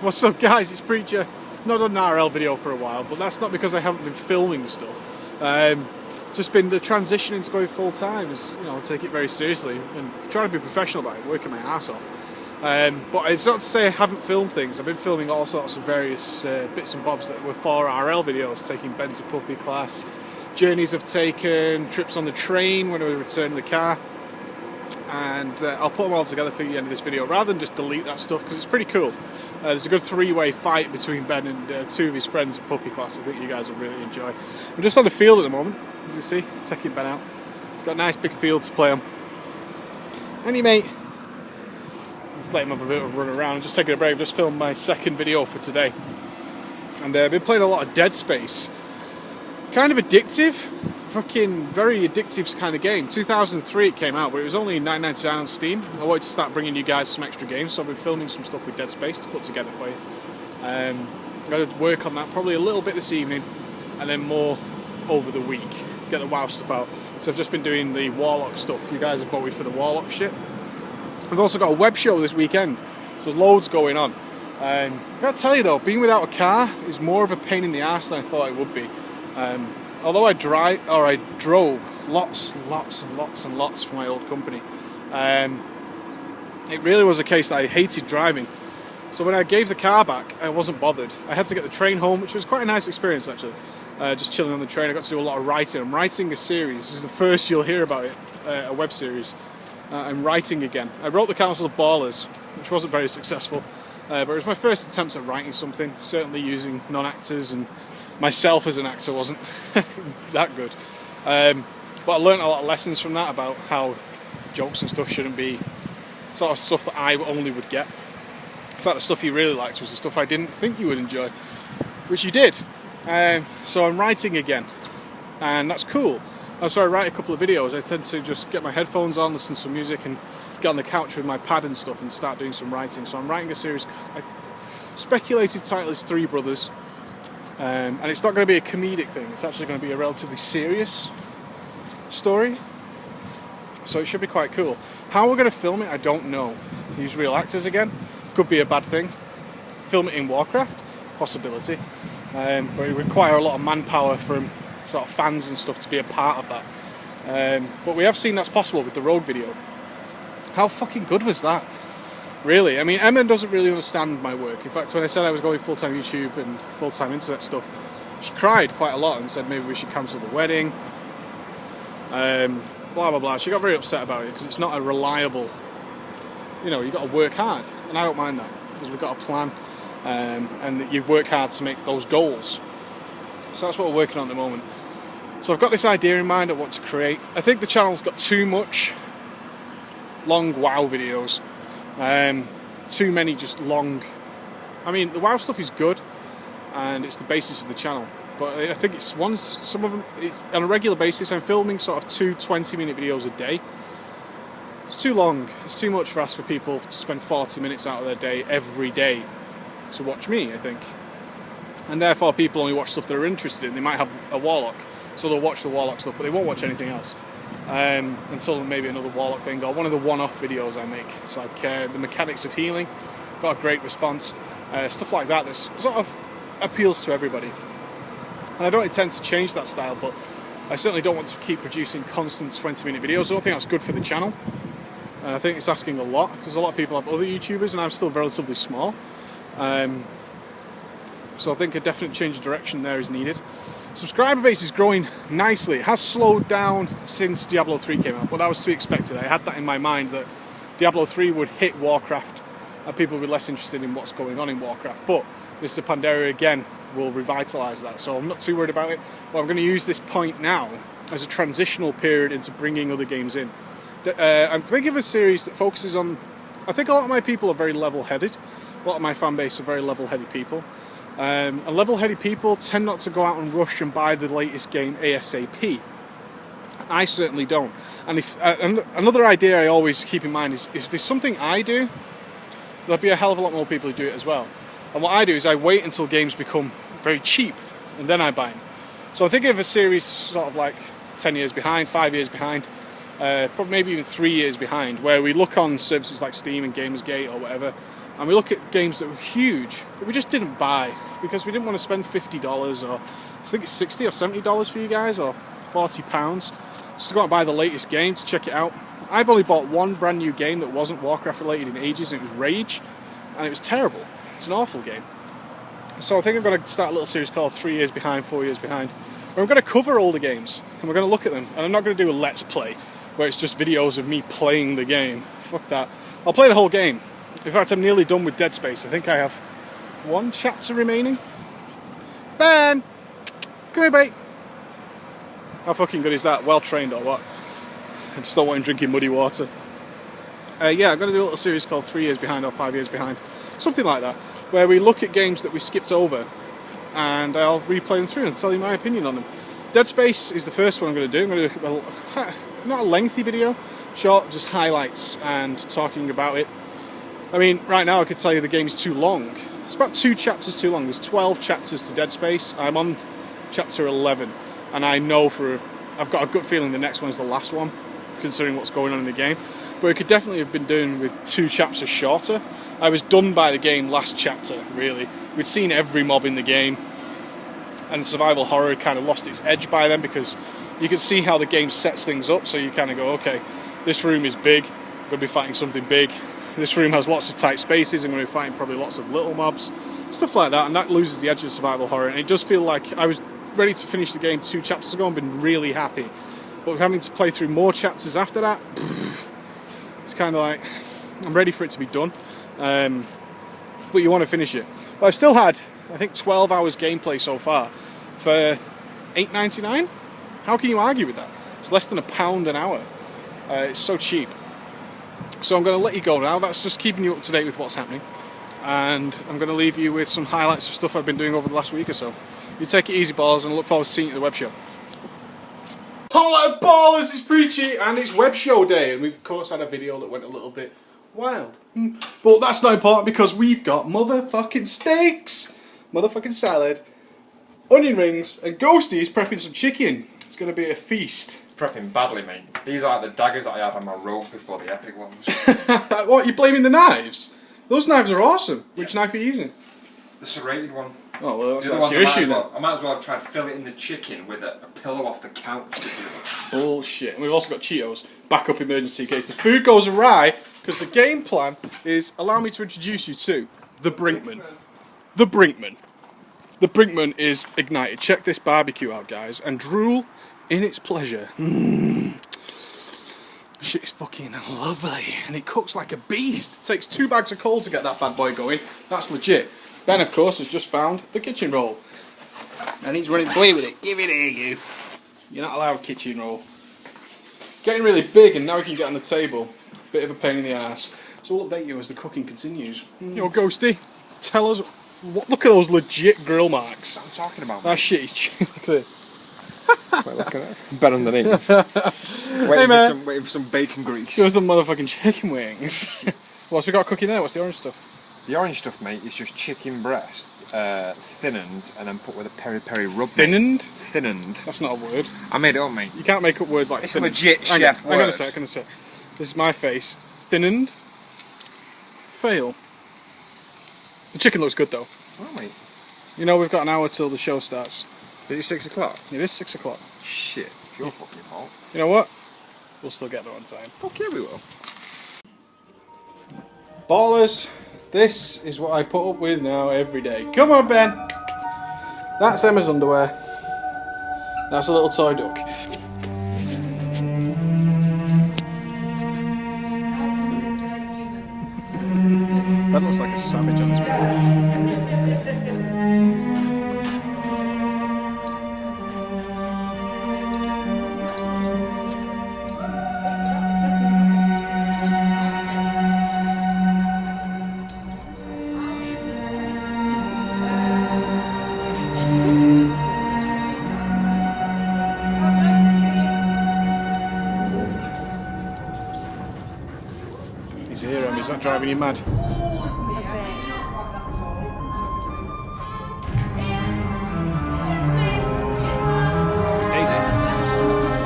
What's up, guys? It's Preacher. Not done an RL video for a while, but that's not because I haven't been filming stuff. Just been the transition into going full time. Is, you know, I take it very seriously and trying to be professional about it, working my ass off. But it's not to say I haven't filmed things. I've been filming all sorts of various bits and bobs that were for RL videos, taking Ben to puppy class, journeys I've taken, trips on the train when we return the car. And I'll put them all together for the end of this video rather than just delete that stuff because it's pretty cool. There's a good three-way fight between Ben and two of his friends at puppy class. I think you guys will really enjoy. I'm just on the field at the moment, as you see, taking Ben out. He's got a nice big field to play on. Any mate? Just let him have a bit of a run around. I'm just taking a break. I've just filmed my second video for today. And I've been playing a lot of Dead Space. Kind of addictive. Fucking very addictive kind of game. 2003 it came out, but it was only $9.99 on Steam. I wanted to start bringing you guys some extra games, so I've been filming some stuff with Dead Space to put together for you. I'm going to work on that probably a little bit this evening, and then more over the week. Get the WoW stuff out. So I've just been doing the Warlock stuff. You guys have voted for the Warlock shit. I've also got a web show this weekend, so loads going on. I've got to tell you though, being without a car is more of a pain in the arse than I thought it would be. Although I drove lots for my old company, it really was a case that I hated driving. So when I gave the car back, I wasn't bothered. I had to get the train home, which was quite a nice experience actually. Just chilling on the train. I got to do a lot of writing. I'm writing a series. This is the first you'll hear about it, a web series. I'm writing again. I wrote The Council of Ballers, which wasn't very successful, but it was my first attempt at writing something, certainly using non-actors, and myself as an actor wasn't that good. But I learned a lot of lessons from that about how jokes and stuff shouldn't be sort of stuff that I only would get. In fact, the stuff you really liked was the stuff I didn't think you would enjoy, which you did. So I'm writing again, and that's cool. So I write a couple of videos. I tend to just get my headphones on, listen to some music, and get on the couch with my pad and stuff and start doing some writing. So I'm writing a series. Speculative title is Three Brothers. And it's not going to be a comedic thing, it's actually going to be a relatively serious story. So it should be quite cool. How we're going to film it, I don't know. Use real actors again, could be a bad thing. Film it in Warcraft, possibility. But it would require a lot of manpower from sort of fans and stuff to be a part of that. But we have seen that's possible with the Rogue video. How fucking good was that? Really, I mean, Emma doesn't really understand my work. In fact, when I said I was going full-time YouTube and full-time internet stuff, she cried quite a lot and said maybe we should cancel the wedding. Blah, blah, blah. She got very upset about it because it's not a reliable, you know, you've got to work hard. And I don't mind that because we've got a plan and you work hard to make those goals. So that's what we're working on at the moment. So I've got this idea in mind of what to create. I think the channel's got too much long WoW videos. Too many just long. I mean, the WoW stuff is good and it's the basis of the channel, but I think it's some of them on a regular basis. I'm filming sort of 2 20-minute videos a day. It's too long. It's too much for us for people to spend 40 minutes out of their day every day to watch me, I think. And therefore people only watch stuff they're interested in. They might have a Warlock, so they'll watch the Warlock stuff, but they won't watch anything else. Until maybe another Warlock thing or one of the one-off videos I make. It's like the mechanics of healing, got a great response, stuff like that that sort of appeals to everybody. And I don't intend to change that style, but I certainly don't want to keep producing constant 20-minute videos. I don't think that's good for the channel. I think it's asking a lot because a lot of people have other YouTubers and I'm still relatively small. So I think a definite change of direction there is needed. Subscriber base is growing nicely. It has slowed down since Diablo 3 came out, but that was to be expected. I had that in my mind that Diablo 3 would hit Warcraft and people would be less interested in what's going on in Warcraft. But Mr. Pandaria again will revitalise that, so I'm not too worried about it. But I'm going to use this point now as a transitional period into bringing other games in. I'm thinking of a series that focuses on... I think a lot of my people are very level-headed. A lot of my fan base are very level-headed people. And level-headed people tend not to go out and rush and buy the latest game ASAP. I certainly don't. And if another idea I always keep in mind is if there's something I do, there'll be a hell of a lot more people who do it as well. And what I do is I wait until games become very cheap, and then I buy them. So I'm thinking of a series sort of like 10 years behind, 5 years behind, probably maybe even 3 years behind, where we look on services like Steam and Gamersgate or whatever, and we look at games that were huge, but we just didn't buy because we didn't want to spend $50 or I think it's $60 or $70 for you guys, or £40 just to go out and buy the latest game to check it out. I've only bought one brand new game that wasn't Warcraft related in ages, and it was Rage, and it was terrible. It's an awful game. So I think I'm going to start a little series called 3 Years Behind, 4 Years Behind, where I'm going to cover older games, and we're going to look at them, and I'm not going to do a Let's Play, where it's just videos of me playing the game. Fuck that. I'll play the whole game. In fact, I'm nearly done with Dead Space. I think I have one chapter remaining. Ben! Come here, mate. How fucking good is that? Well trained or what? I just don't want him drinking muddy water. Yeah, I'm going to do a little series called 3 Years Behind or 5 Years Behind. Something like that. Where we look at games that we skipped over and I'll replay them through and tell you my opinion on them. Dead Space is the first one I'm going to do. I'm going to do, well, not a lengthy video, short, just highlights and talking about it. I mean, right now I could tell you the game's too long. It's about 2 chapters too long. There's 12 chapters to Dead Space. I'm on chapter 11, and I know I've got a good feeling the next one's the last one, considering what's going on in the game. But it could definitely have been done with 2 chapters shorter. I was done by the game last chapter, really. We'd seen every mob in the game, and survival horror had kind of lost its edge by then, because you can see how the game sets things up, so you kind of go, okay, this room is big, I'm going to be fighting something big. This room has lots of tight spaces, I'm going to be fighting probably lots of little mobs, stuff like that, and that loses the edge of survival horror. And it does feel like I was ready to finish the game 2 chapters ago and been really happy, but having to play through more chapters after that, it's kind of like, I'm ready for it to be done, but you want to finish it. But I've still had, I think, 12 hours gameplay so far for $8.99. How can you argue with that? It's less than £1 an hour. It's so cheap. So I'm going to let you go now. That's just keeping you up to date with what's happening, and I'm going to leave you with some highlights of stuff I've been doing over the last week or so. You take it easy, ballers, and I look forward to seeing you at the web show. Hello, ballers! It's Preachy, and it's web show day, and we've of course had a video that went a little bit wild. But that's not important, because we've got motherfucking steaks, motherfucking salad, onion rings, and Ghosty's prepping some chicken. It's going to be a feast. Prepping badly, mate. These are the daggers that I had on my rope before the epic ones. What, you blaming the knives? Those knives are awesome. Which knife are you using? The serrated one. Oh, well, that's your issue then. I might as well have tried to fill it in the chicken with a pillow off the couch. Bullshit. And we've also got Cheetos, backup emergency in case the food goes awry, because the game plan is, allow me to introduce you to the Brinkman. The Brinkman. The Brinkman is ignited. Check this barbecue out, guys, and drool in its pleasure. Shit is fucking lovely, and it cooks like a beast. It takes 2 bags of coal to get that bad boy going. That's legit. Ben, of course, has just found the kitchen roll, and he's running away with it. Give it here, you. You're not allowed kitchen roll. Getting really big, and now we can get on the table. Bit of a pain in the ass. So we'll update you as the cooking continues. Yo, Ghosty, tell us. Look at those legit grill marks. What I'm talking about. That shit is look at this. Wait, look at that. Ben underneath. Waiting for some bacon grease. Give us some motherfucking chicken wings. What's we got cooking there? What's the orange stuff? The orange stuff, mate, is just chicken breast, thinnened, and then put with a peri-peri rub. Thinnened? Thinnened. That's not a word. I made it up, mate. You can't make up words like it's thinnened. It's a legit chef word. Hang on a sec. This is my face. Thinnened. Fail. The chicken looks good though. Oh, mate. You know, we've got an hour till the show starts. Is it 6 o'clock? It is 6 o'clock. Shit, it's your fucking fault. You know what? We'll still get there on time. Fuck yeah, we will. Ballers, this is what I put up with now every day. Come on, Ben. That's Emma's underwear. That's a little toy duck. That looks like a savage on his video. He's here, is that driving you mad?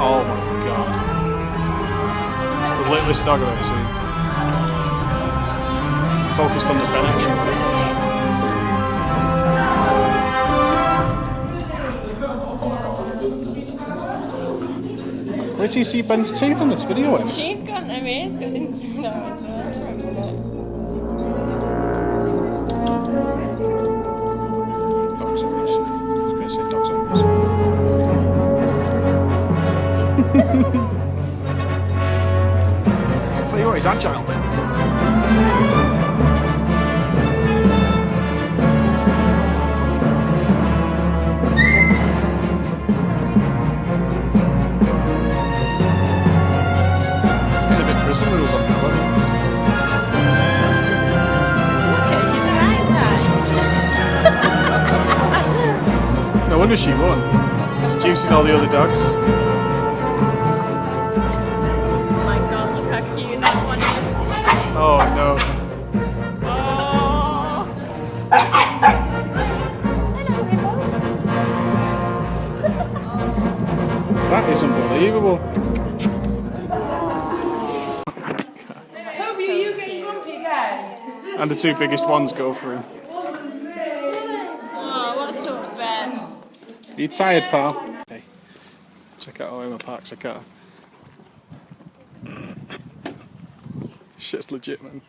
Oh my god. It's the littlest dog I've ever seen. focused on the pen action. Where do you see Ben's teeth on this video? Em? She's got no ears, got inside out. Dogs English. I was going to say dogs English. I'll tell you what, he's agile, Ben. Prison rules on that one. Okay, she's a right No wonder she won. Seducing all the other dogs. Oh my god, look how cute that one is. Oh no. Oh. That is unbelievable. And the two biggest ones go for him. Oh, what a tough bet. Are you tired, pal? Hey, check out Emma Parks, I can't. Shit's legit, man.